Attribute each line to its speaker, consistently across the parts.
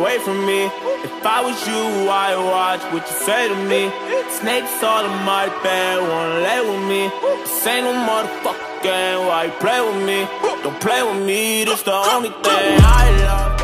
Speaker 1: away from me. If I was you, I'd watch what you say to me. Snakes all in my bed, wanna lay with me. This ain't no motherfucking game, why you play with me? Don't play with me, this the only thing I love.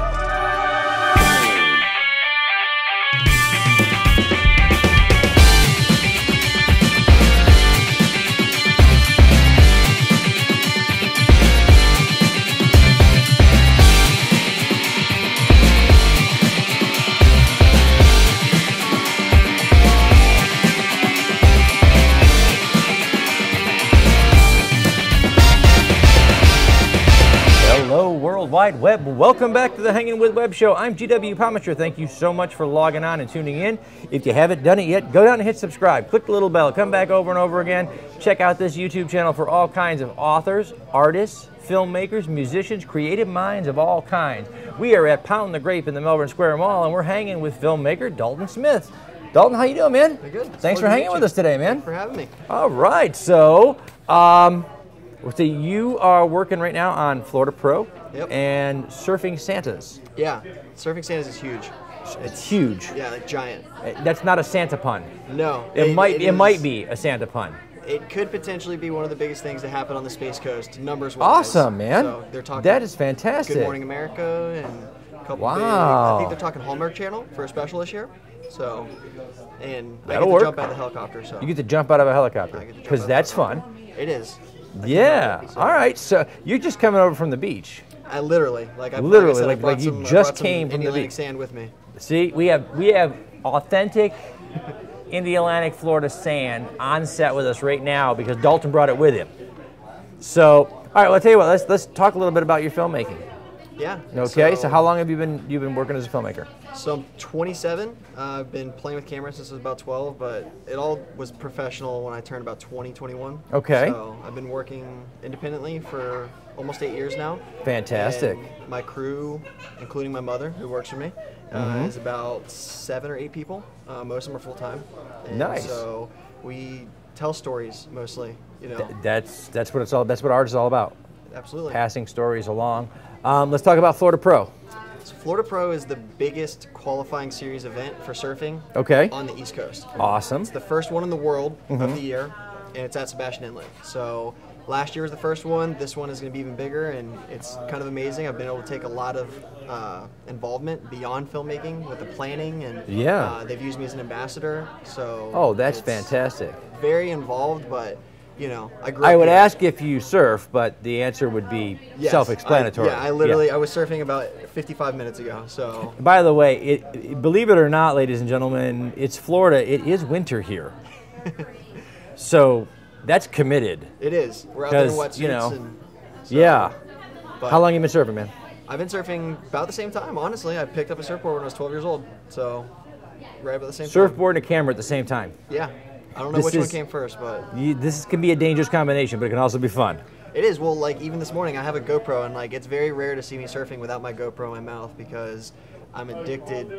Speaker 2: Hello, World Wide Web. Welcome back to the Hangin With Web Show. I'm GW Pomichter. Thank you so much for logging on and tuning in. If you haven't done it yet, go down and hit subscribe. Click the little bell. Come back over and over again. Check out this YouTube channel for all kinds of authors, artists, filmmakers, musicians, creative minds of all kinds. We are at Pound the Grape in the Melbourne Square Mall, and we're hanging with filmmaker Dalton Smith. Dalton, how you doing, man?
Speaker 3: Very good.
Speaker 2: Thanks for hanging with us today, man.
Speaker 3: Thanks for having me.
Speaker 2: All right, so you are working right now on Florida Pro and Surfing Santas.
Speaker 3: Yeah, Surfing Santas is huge.
Speaker 2: It's huge.
Speaker 3: Yeah, like giant.
Speaker 2: That's not a Santa pun.
Speaker 3: No.
Speaker 2: It might be a Santa pun.
Speaker 3: It could potentially be one of the biggest things to happen on the Space Coast, numbers-wise.
Speaker 2: Awesome, man.
Speaker 3: So they're talking.
Speaker 2: That is fantastic.
Speaker 3: Good Morning America and a couple big.
Speaker 2: Wow.
Speaker 3: I think they're talking Hallmark Channel for a special this year. So, and
Speaker 2: That'll
Speaker 3: I get
Speaker 2: work.
Speaker 3: to jump out of the helicopter. So
Speaker 2: You get to jump out of a helicopter because that's fun.
Speaker 3: It is.
Speaker 2: Yeah. All right. So you're just coming over from the beach.
Speaker 3: I literally, like I
Speaker 2: like you just came from the
Speaker 3: Atlantic
Speaker 2: beach.
Speaker 3: sand with me.
Speaker 2: See, we have authentic in the Atlantic Florida sand on set with us right now because Dalton brought it with him. So, all right, well, I'll tell you what. Let's talk a little bit about your filmmaking.
Speaker 3: Yeah.
Speaker 2: Okay. So how long have you been working as a filmmaker?
Speaker 3: So I'm 27. I've been playing with cameras since I was about 12, but it all was professional when I turned about 20, 21.
Speaker 2: Okay.
Speaker 3: So I've been working independently for almost 8 years now.
Speaker 2: Fantastic.
Speaker 3: And my crew, including my mother, who works for me, is about 7 or 8 people. Most of them are full time.
Speaker 2: Nice.
Speaker 3: So we tell stories mostly. You know.
Speaker 2: That's what it's all. That's what art is all about.
Speaker 3: Absolutely.
Speaker 2: Passing stories along. Let's talk about Florida Pro.
Speaker 3: So Florida Pro is the biggest qualifying series event for surfing on the East Coast.
Speaker 2: Awesome.
Speaker 3: It's the first one in the world of the year, and it's at Sebastian Inlet. So last year was the first one. This one is going to be even bigger, and it's kind of amazing. I've been able to take a lot of involvement beyond filmmaking with the planning, and they've used me as an ambassador. So
Speaker 2: that's fantastic.
Speaker 3: Very involved, but you know,
Speaker 2: I would ask if you surf, but the answer would be self-explanatory.
Speaker 3: I literally, I was surfing about 55 minutes ago, so.
Speaker 2: By the way, believe it or not, ladies and gentlemen, it's Florida. It is winter here. So that's committed.
Speaker 3: It is. We're out there in wetsuits.
Speaker 2: You know,
Speaker 3: and so, but
Speaker 2: how long have you been surfing, man?
Speaker 3: I've been surfing about the same time, honestly. I picked up a surfboard when I was 12 years old, so right about the same time.
Speaker 2: Surfboard and a camera at the same time.
Speaker 3: Yeah. I don't know which one came first, but
Speaker 2: this can be a dangerous combination, but it can also be fun.
Speaker 3: It is. Well, like even this morning, I have a GoPro, and like it's very rare to see me surfing without my GoPro in my mouth because I'm addicted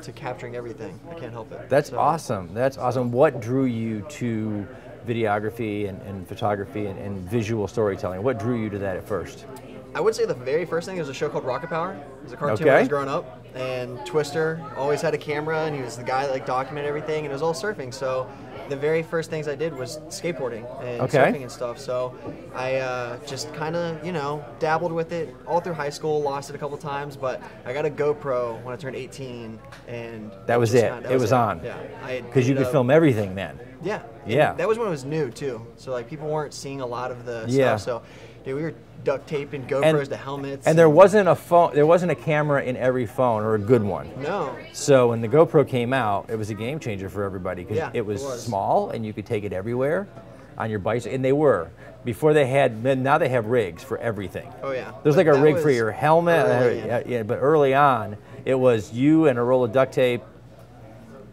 Speaker 3: to capturing everything. I can't help it.
Speaker 2: That's awesome. That's awesome. What drew you to videography and photography and visual storytelling? What drew you to that at first?
Speaker 3: I would say the very first thing was a show called Rocket Power. It was a cartoon when I was growing up, and Twister always had a camera, and he was the guy that like documented everything, and it was all surfing. So the very first things I did was skateboarding and surfing and stuff. So I just kind of, you know, dabbled with it all through high school, lost it a couple times, but I got a GoPro when I turned 18, and
Speaker 2: that was it. It was on.
Speaker 3: Yeah.
Speaker 2: Because you could film everything then.
Speaker 3: Yeah.
Speaker 2: Yeah.
Speaker 3: That was when it was new too. So like people weren't seeing a lot of the stuff. So dude, we were duct taping GoPros to helmets.
Speaker 2: And there wasn't a phone. There wasn't a camera in every phone, or a good one.
Speaker 3: No.
Speaker 2: So when the GoPro came out, it was a game changer for everybody because it was small and you could take it everywhere on your bicycle. And they were before they had. Now they have rigs for everything.
Speaker 3: Oh yeah.
Speaker 2: There's like a rig for your helmet. But early on, it was you and a roll of duct tape,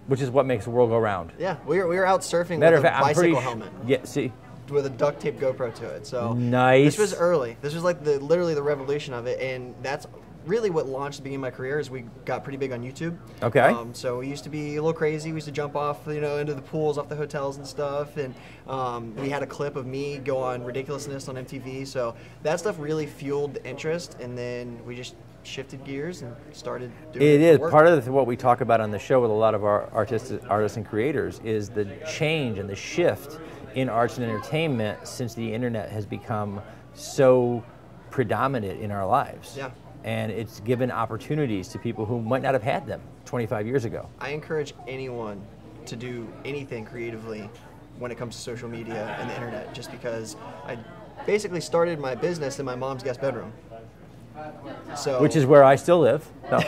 Speaker 2: which is what makes the world go round.
Speaker 3: Yeah, we were out surfing with a bicycle helmet.
Speaker 2: Yeah. See.
Speaker 3: With a duct tape GoPro to it. So
Speaker 2: nice.
Speaker 3: This was early. This was like literally the revolution of it, and that's really what launched the beginning of my career. Is we got pretty big on YouTube.
Speaker 2: Okay.
Speaker 3: So we used to be a little crazy. We used to jump off, you know, into the pools off the hotels and stuff, and we had a clip of me go on Ridiculousness on MTV. So that stuff really fueled the interest, and then we just shifted gears and started doing
Speaker 2: It is.
Speaker 3: work.
Speaker 2: Part of what we talk about on the show with a lot of our artists and creators is the change and the shift in arts and entertainment since the internet has become so predominant in our lives.
Speaker 3: Yeah.
Speaker 2: And it's given opportunities to people who might not have had them 25 years ago.
Speaker 3: I encourage anyone to do anything creatively when it comes to social media and the internet, just because I basically started my business in my mom's guest bedroom. So,
Speaker 2: Which is where I still live. No,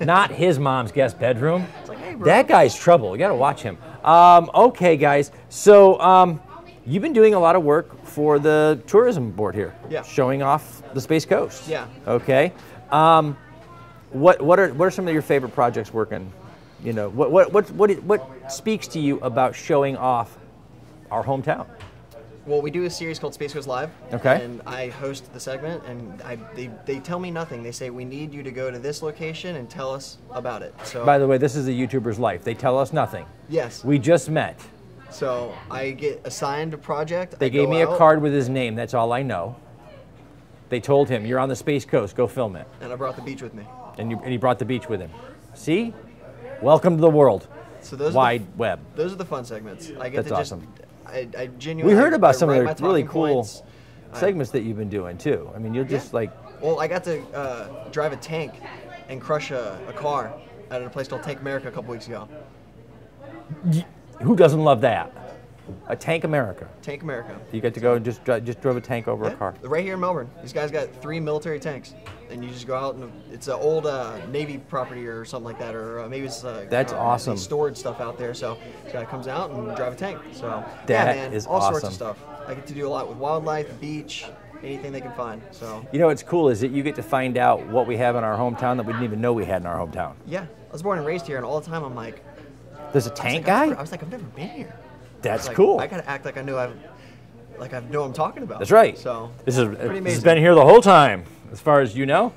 Speaker 2: not his mom's guest bedroom.
Speaker 3: it's like, hey, bro.
Speaker 2: That guy's trouble. You got to watch him. Okay, guys. So you've been doing a lot of work for the tourism board here.
Speaker 3: Yeah.
Speaker 2: Showing off the Space Coast.
Speaker 3: Yeah.
Speaker 2: Okay. What are some of your favorite projects working? You know, what speaks to you about showing off our hometown?
Speaker 3: Well, we do a series called Space Coast Live.
Speaker 2: Okay.
Speaker 3: And I host the segment, and they tell me nothing. They say, we need you to go to this location and tell us about it. So,
Speaker 2: By the way, this is a YouTuber's life. They tell us nothing.
Speaker 3: yes.
Speaker 2: We just met.
Speaker 3: So I get assigned a project.
Speaker 2: They gave me a card with his name. That's all I know. They told him, you're on the Space Coast. Go film it.
Speaker 3: and I brought the beach with me.
Speaker 2: And he brought the beach with him. See? Welcome to the world.
Speaker 3: So those
Speaker 2: Wide web.
Speaker 3: Those are the fun segments. I get
Speaker 2: That's
Speaker 3: to just.
Speaker 2: awesome.
Speaker 3: I genuinely.
Speaker 2: We heard about
Speaker 3: I
Speaker 2: some of
Speaker 3: write
Speaker 2: the
Speaker 3: my
Speaker 2: really
Speaker 3: talking
Speaker 2: cool
Speaker 3: points.
Speaker 2: segments that you've been doing too. I mean, you're just like,
Speaker 3: Well, I got to drive a tank and crush a car at a place called Tank America a couple weeks ago.
Speaker 2: who doesn't love that? A Tank America.
Speaker 3: Tank America.
Speaker 2: You get to go and just drove a tank over a car.
Speaker 3: Right here in Melbourne. These guys got 3 military tanks, and you just go out and it's an old Navy property or something like that, or maybe it's
Speaker 2: That's awesome.
Speaker 3: They stored stuff out there. So this guy comes out and drive a tank. So
Speaker 2: That
Speaker 3: yeah, man,
Speaker 2: is
Speaker 3: all sorts
Speaker 2: awesome.
Speaker 3: of stuff. I get to do a lot with wildlife, beach, anything they can find. So
Speaker 2: You know what's cool is that you get to find out what we have in our hometown that we didn't even know we had in our hometown.
Speaker 3: yeah, I was born and raised here, and all the time I'm like,
Speaker 2: There's a tank guy?
Speaker 3: I was like, I've never been here.
Speaker 2: That's
Speaker 3: Like,
Speaker 2: cool.
Speaker 3: I gotta act like I know I know what I'm talking about.
Speaker 2: That's right.
Speaker 3: So
Speaker 2: this
Speaker 3: pretty
Speaker 2: has
Speaker 3: amazing.
Speaker 2: been here the whole time, as far as you know.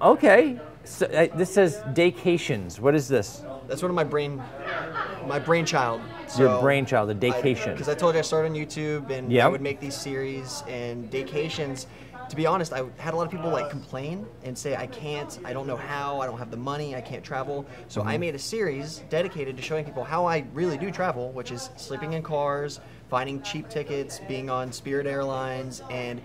Speaker 2: Okay. So, this says Daycations. What is this?
Speaker 3: That's one of my brainchild.
Speaker 2: Your brainchild, the Daycation.
Speaker 3: Because I told you I started on YouTube, and
Speaker 2: Yeah.
Speaker 3: I would make these series and Daycations. To be honest, I had a lot of people like complain and say, I don't know how, I don't have the money, I can't travel. So I made a series dedicated to showing people how I really do travel, which is sleeping in cars, finding cheap tickets, being on Spirit Airlines, and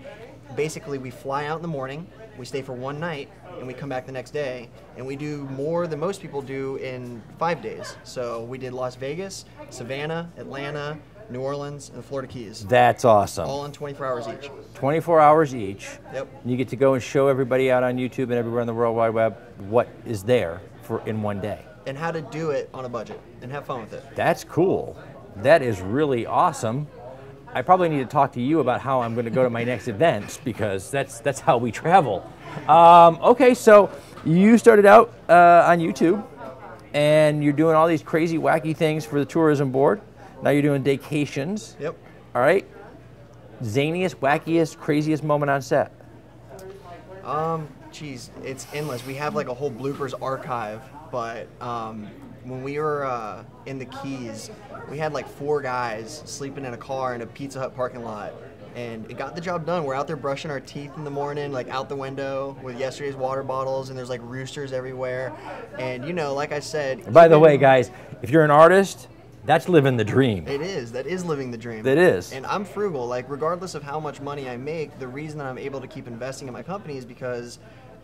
Speaker 3: basically we fly out in the morning, we stay for one night, and we come back the next day, and we do more than most people do in 5 days. So we did Las Vegas, Savannah, Atlanta, New Orleans, and the Florida Keys,
Speaker 2: That's awesome.
Speaker 3: all in 24 hours each.
Speaker 2: 24 hours each.
Speaker 3: Yep.
Speaker 2: You get to go and show everybody out on YouTube and everywhere on the World Wide Web what is there in one day.
Speaker 3: And how to do it on a budget and have fun with it.
Speaker 2: That's cool. That is really awesome. I probably need to talk to you about how I'm going to go to my next event, because that's how we travel. Okay, so you started out on YouTube, and you're doing all these crazy, wacky things for the tourism board. Now you're doing Daycations.
Speaker 3: Yep.
Speaker 2: All right. Zaniest, wackiest, craziest moment on set.
Speaker 3: Geez, it's endless. We have like a whole bloopers archive, but when we were in the Keys, we had like 4 guys sleeping in a car in a Pizza Hut parking lot, and it got the job done. We're out there brushing our teeth in the morning, like out the window with yesterday's water bottles, and there's like roosters everywhere. And you know, like I said,
Speaker 2: By the way, guys, if you're an artist, that's living the dream.
Speaker 3: it is. That is living the dream.
Speaker 2: That is.
Speaker 3: And I'm frugal. Like, regardless of how much money I make, the reason that I'm able to keep investing in my company is because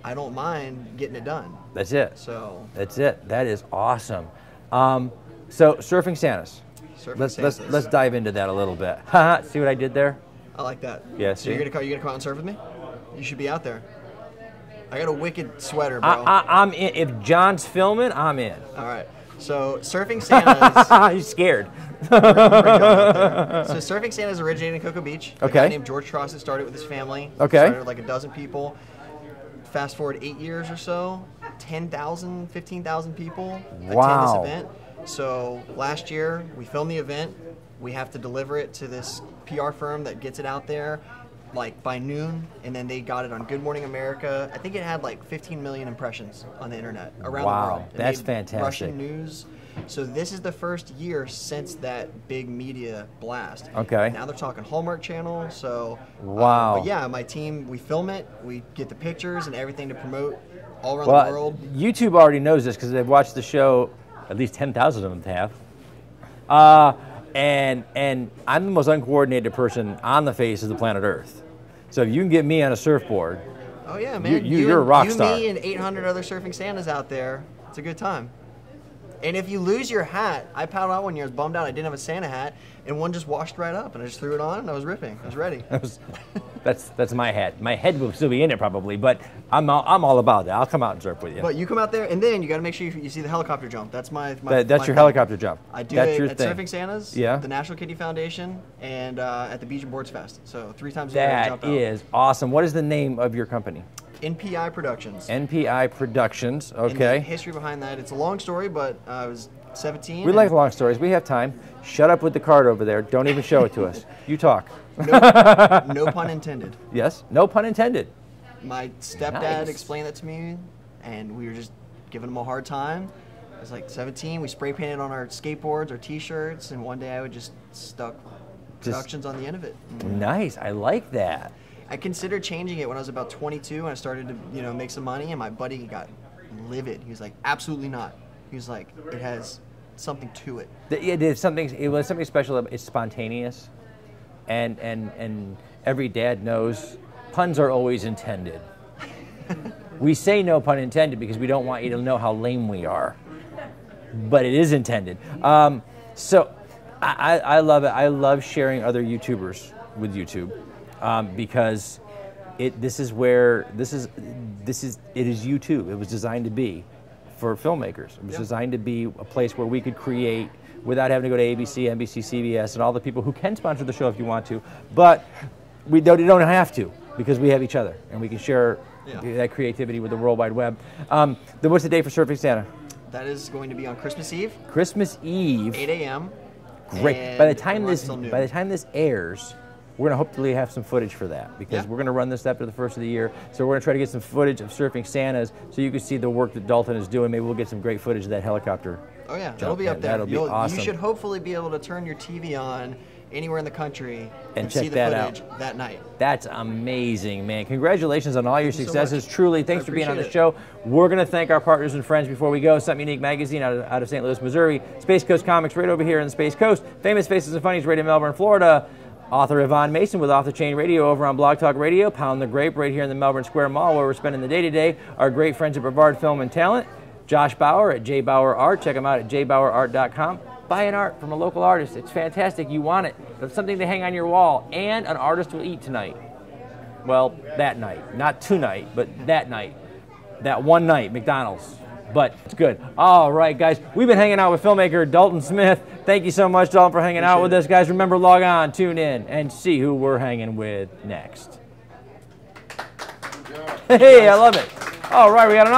Speaker 3: I don't mind getting it done.
Speaker 2: That's it.
Speaker 3: So,
Speaker 2: That's it. That is awesome. So surfing Santas. Let's dive into that a little bit. Haha, see what I did there?
Speaker 3: I like that.
Speaker 2: Yeah,
Speaker 3: So
Speaker 2: see?
Speaker 3: you're gonna come out and surf with me? You should be out there. I got a wicked sweater, bro.
Speaker 2: I'm in. If John's filming, I'm in.
Speaker 3: All right. So Surfing Santas.
Speaker 2: He's scared.
Speaker 3: So Surfing Santas originated in Cocoa Beach. A
Speaker 2: Okay.
Speaker 3: guy named George Trossett started with his family.
Speaker 2: Okay.
Speaker 3: Started with like a dozen people. Fast forward 8 years or so, 10,000, 15,000 people attend
Speaker 2: Wow.
Speaker 3: this event. So last year we filmed the event. We have to deliver it to this PR firm that gets it out there like by noon, and then they got it on Good Morning America. I think it had like 15 million impressions on the internet around
Speaker 2: Wow,
Speaker 3: the world. It
Speaker 2: that's
Speaker 3: made
Speaker 2: fantastic.
Speaker 3: Russian news. So this is the first year since that big media blast.
Speaker 2: Okay.
Speaker 3: Now they're talking Hallmark Channel. So
Speaker 2: wow.
Speaker 3: But yeah, my team, we film it, we get the pictures and everything to promote all around the world.
Speaker 2: YouTube already knows this because they've watched the show. At least 10,000 of them have. And I'm the most uncoordinated person on the face of the planet Earth. So if you can get me on a surfboard,
Speaker 3: oh yeah, man,
Speaker 2: you're a rock star.
Speaker 3: Me and 800 other surfing Santas out there. It's a good time. And if you lose your hat, I paddled out one year. I was bummed out. I didn't have a Santa hat, and one just washed right up, and I just threw it on, and I was ripping. I was ready.
Speaker 2: That's my hat. My head will still be in it probably, but I'm all about that. I'll come out and surf with you.
Speaker 3: But you come out there, and then you got to make sure you see the helicopter jump. That's
Speaker 2: that's
Speaker 3: my
Speaker 2: your
Speaker 3: thing.
Speaker 2: Helicopter jump.
Speaker 3: I do
Speaker 2: that's
Speaker 3: it
Speaker 2: your
Speaker 3: at
Speaker 2: thing.
Speaker 3: Surfing Santas,
Speaker 2: yeah,
Speaker 3: the National Kitty Foundation, and at the Beach and Boards Fest. So 3 times a year I jump out.
Speaker 2: That is awesome. What is the name of your company?
Speaker 3: NPI Productions.
Speaker 2: NPI Productions. Okay.
Speaker 3: And the history behind that. It's a long story, but I was 17.
Speaker 2: We like long stories. We have time. Shut up with the card over there. Don't even show it to us. You talk.
Speaker 3: No pun intended.
Speaker 2: Yes, no pun intended.
Speaker 3: My stepdad explained that to me, and we were just giving him a hard time. I was like 17. We spray painted on our skateboards, our T-shirts, and one day I would just stuck Productions on the end of it.
Speaker 2: Nice. I like that.
Speaker 3: I considered changing it when I was about 22, and I started to make some money, and my buddy got livid. He was like, absolutely not. He was like, it has something to it.
Speaker 2: It was something special. It's spontaneous, and every dad knows puns are always intended. We say no pun intended because we don't want you to know how lame we are, but it is intended. So I love it. I love sharing other YouTubers with YouTube because it is YouTube. It was designed to be for filmmakers. It was designed to be a place where we could create without having to go to ABC, NBC, CBS, and all the people who can sponsor the show if you want to, but you don't have to because we have each other and we can share that creativity with the World Wide Web. What's the day for Surfing Santa?
Speaker 3: That is going to be on Christmas Eve.
Speaker 2: Christmas Eve.
Speaker 3: 8 a.m.
Speaker 2: Great. By the time this airs, we're going to hopefully have some footage for that because we're going to run this after the first of the year. So we're going to try to get some footage of Surfing Santas so you can see the work that Dalton is doing. Maybe we'll get some great footage of that helicopter.
Speaker 3: Oh yeah, that'll be up there.
Speaker 2: That'll be awesome.
Speaker 3: You should hopefully be able to turn your TV on anywhere in the country and
Speaker 2: check
Speaker 3: see the footage that night.
Speaker 2: That's amazing, man. Congratulations on all your successes.
Speaker 3: So
Speaker 2: truly, thanks for being on the show. We're going to thank our partners and friends before we go. Something Unique Magazine out of St. Louis, Missouri. Space Coast Comics right over here in the Space Coast. Famous Faces and Funnies right in Melbourne, Florida. Author Yvonne Mason with Off the Chain Radio over on Blog Talk Radio. Pound the Grape right here in the Melbourne Square Mall where we're spending the day today. Our great friends at Brevard Film and Talent. Josh Bauer at J Bauer Art. Check him out at jbauerart.com. Buy an art from a local artist. It's fantastic. You want it. It's something to hang on your wall. And an artist will eat tonight. Well, that night. Not tonight, but that night. That one night, McDonald's. But it's good. All right, guys. We've been hanging out with filmmaker Dalton Smith. Thank you so much, Dalton, for hanging out with us. Guys, remember, log on, tune in, and see who we're hanging with next. Hey, I love it. All right, we got an